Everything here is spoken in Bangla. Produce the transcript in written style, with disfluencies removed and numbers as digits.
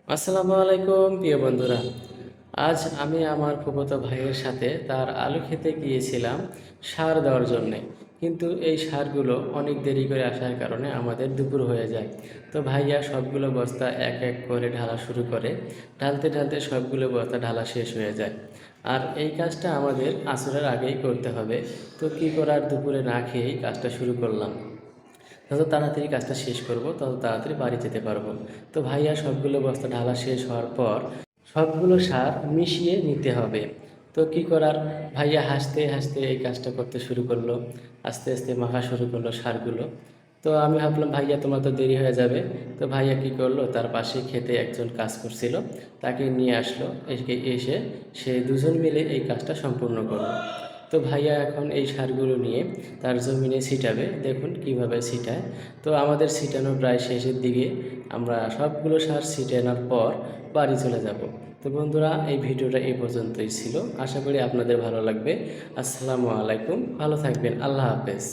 আসসালামু আলাইকুম প্রিয় বন্ধুরা। আজ আমি আমার ফুফাতো ভাইয়ের সাথে তার আলু খেতে গিয়েছিলাম সার দেওয়ার জন্যে। কিন্তু এই সারগুলো অনেক দেরি করে আসার কারণে আমাদের দুপুর হয়ে যায়। তো ভাইয়া সবগুলো বস্তা এক এক করে ঢালা শুরু করে। ঢালতে ঢালতে সবগুলো বস্তা ঢালা শেষ হয়ে যায়। আর এই কাজটা আমাদের আসরের আগেই করতে হবে। তো কী করার, দুপুরে না খেয়েই কাজটা শুরু করলাম। যত তাড়াতাড়ি কাজটা শেষ করব তত তাড়াতাড়ি বাড়ি যেতে পারবো। তো ভাইয়া সবগুলো বস্তা ঢালা শেষ হওয়ার পর সবগুলো সার মিশিয়ে নিতে হবে। তো কী করার, ভাইয়া হাসতে হাসতে এই কাজটা করতে শুরু করলো। আস্তে আস্তে মাখা শুরু করলো সারগুলো। তো আমি ভাবলাম ভাইয়া তোমার তো দেরি হয়ে যাবে। তো ভাইয়া কী করলো, তার পাশে খেতে একজন কাজ করছিল, তাকে নিয়ে আসলো। এসে সে দুজন মিলে এই কাজটা সম্পূর্ণ করলো। তো ভাইয়া এখন এই সারগুলো নিয়ে তার জমিনে ছিটাবে। দেখুন কিভাবে ছিটায়। তো আমাদের ছিটানো প্রায় শেষের দিকে। আমরা সবগুলো সার ছিটানোর পর বাড়ি চলে যাব। তো বন্ধুরা, এই ভিডিওটা এই পর্যন্তই ছিল। আশা করি আপনাদের ভালো লাগবে। আসসালামু আলাইকুম, ভালো থাকবেন। আল্লাহ হাফেজ।